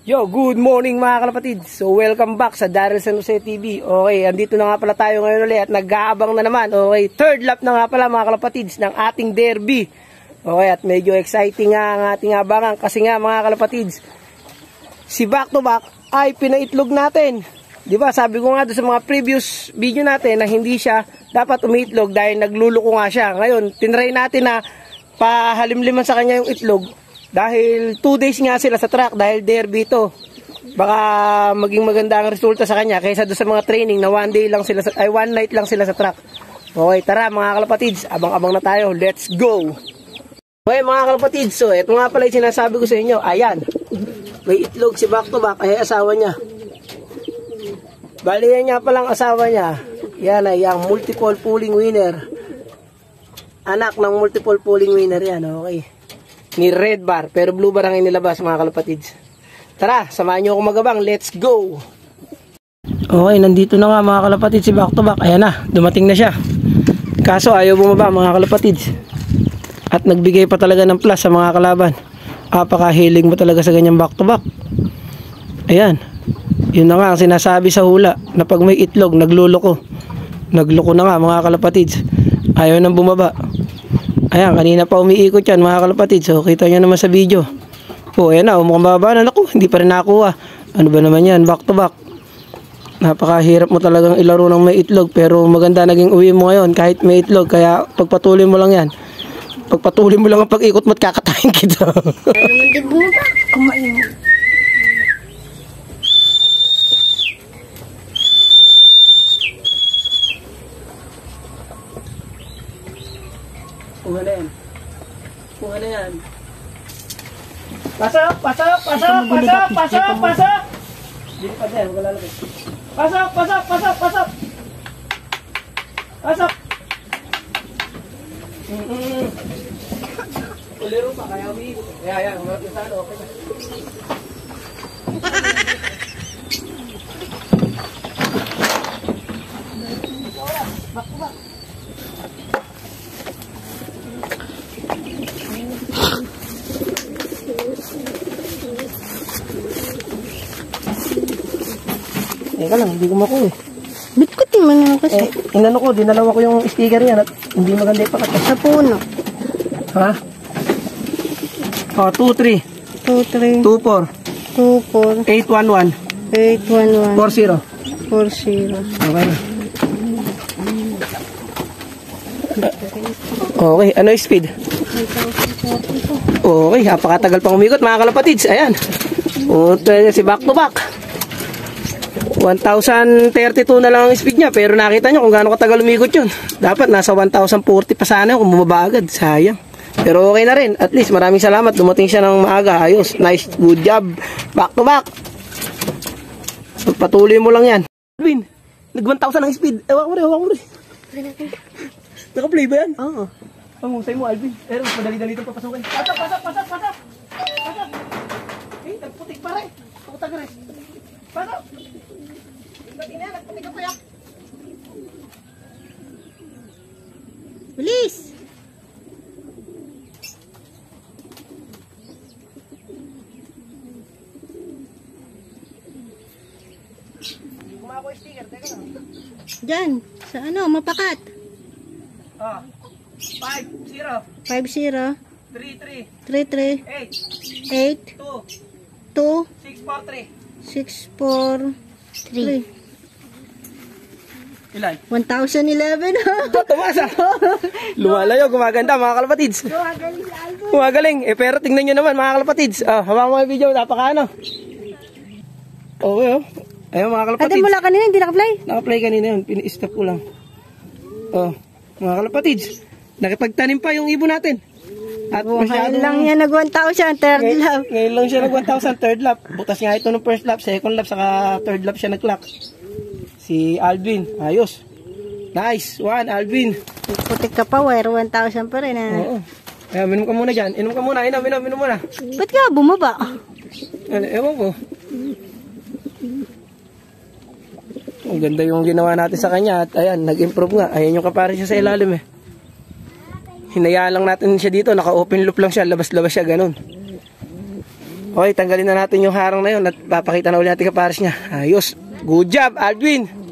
Yo, good morning mga kalapatid. So, welcome back sa Daryl San Jose TV. Okay, andito na nga pala tayo ngayon ulit at nag-aabang na naman. Okay, third lap na nga pala mga kalapatids ng ating derby. Okay, at medyo exciting nga ang ating abangan kasi nga mga kalapatids, si back to back ay pinaitlog natin. Diba, sabi ko nga doon sa mga previous video natin na hindi siya dapat umiitlog dahil nagluluko nga siya. Ngayon, tinry natin na pahalimliman sa kanya yung itlog. Dahil 2 days nga sila sa track dahil derby ito. Baka maging maganda ang resulta sa kanya kaysa doon sa mga training na 1 night lang sila sa track. Okay, tara mga kalapatids, abang-abang na tayo. Let's go! Okay mga kalapatids, so ito nga pala yung sinasabi ko sa inyo. Ayan, may itlog si back to back ay asawa niya. Bali yan nga palang asawa niya. Yan ay yung multiple pooling winner. Anak ng multiple pooling winner yan, okay. Ni red bar, pero blue bar ang inilabas mga kalapatids. Tara, samahan nyo ako magabang. Let's go! Okay, nandito na nga mga kalapatids si back to back. Ayan na, dumating na siya. Kaso ayaw bumaba mga kalapatids. At nagbigay pa talaga ng plus sa mga kalaban. Apakahilig mo talaga sa ganyang back to back. Ayan, yun na nga ang sinasabi sa hula, na pag may itlog, nagluloko. Nagloko na nga mga kalapatids. Ayaw nang bumaba. Ayan, kanina pa umiikot yan mga kalapatid. So, kita nyo naman sa video. Oh, ayan na, mukhang bababa na. Naku, hindi pa rin nakakuha. Ano ba naman yan? Back to back. Napakahirap mo talagang ilaro ng may itlog. Pero maganda naging uwi mo ngayon kahit may itlog. Kaya pagpatuloy mo lang yan. Pagpatuloy mo lang ang pag-ikot mo at kakatayin kita. Ano naman din bumaba? Kumain mo. Kuha na yan. Kuha na yan. Pasok! Pasok! Pasok! Pasok! Pasok! Pasok! Dito pa dyan, huwag lalagay. Pasok! Pasok! Pasok! Pasok! Pasok! Uliro pa, kaya umiikot. Ayan, humarap yung saan, okay na. Back to back. Teka lang, hindi ko makuha eh. Bitkutin mo naman kasi. Inano ko, dinalawa ko yung sticker yan at hindi maganda yung pakat. Sa puno. Ha? Oh, 2-3. 2-3. 2-4. 2-4. 8-1-1. 8-1-1. 4-0. 4-0. Okay na. Okay, ano yung speed? Okay, napakatagal pang umikot mga kalapatids. Ayan. Si back to back. 1,032 na lang ang speed niya. Pero nakita nyo kung gaano katagal umikot yun. Dapat nasa 1,040 pa sana kung bumaba agad. Sayang. Pero okay na rin. At least maraming salamat. Dumating siya ng maaga. Ayos. Nice. Good job. Back to back. Patuloy mo lang yan. Alvin, nag-1,000 ang speed. Ewan ko rin. Naka-play ba yan? Oo. Ang husay mo, Alvin. Pero madali-dali itong papasukin. Pasok! Eh, nagputik pa rin. Putak rin. Pasok! Ba't ina, nagputik ka pa yan? Bilis! Hindi ko makakuha sticker. Teka lang. Diyan. Sa ano, mapakat. 5-0. 5-0. 3-3. 3-3. 8. 8. 2. 2. 6-4-3. 6-4-3. Ilan? 1,011. Tumasa. Lumalayo, gumaganda mga kalapatids. Gumagaling. Pero tingnan nyo naman mga kalapatids. Hawakan mo yung video, napaka-ano. Okay oh. Ayun mga kalapatids. Ate mula kanina, hindi naka-play? Naka-play kanina yun, pin-stop ko lang. Mga kalapatids. Nakipagtanim pa yung ibon natin. At Ngayon lang yan nag 1,000, third lap. Ngayon lang siya nag 1,000, third lap. Butas nga ito ng first lap, second lap, saka third lap siya nag-clock. Si Alvin, ayos. Nice, one, Alvin. Putik ka pa, wire 1,000 pa rin. Oo. Kaya minum ka muna dyan. Inom ka muna, inom muna. Ba't ka bumaba? Ewan ko. Ang ganda yung ginawa natin sa kanya at ayan, nag-improve nga. Ayan yung kapare siya sa ilalim eh. Hinayaan lang natin siya dito, naka-open loop lang siya, labas-labas siya, ganun. Okay, tanggalin na natin yung harang na yun at papakita na ulit natin kapares niya. Ayos. Good job, Aldwin.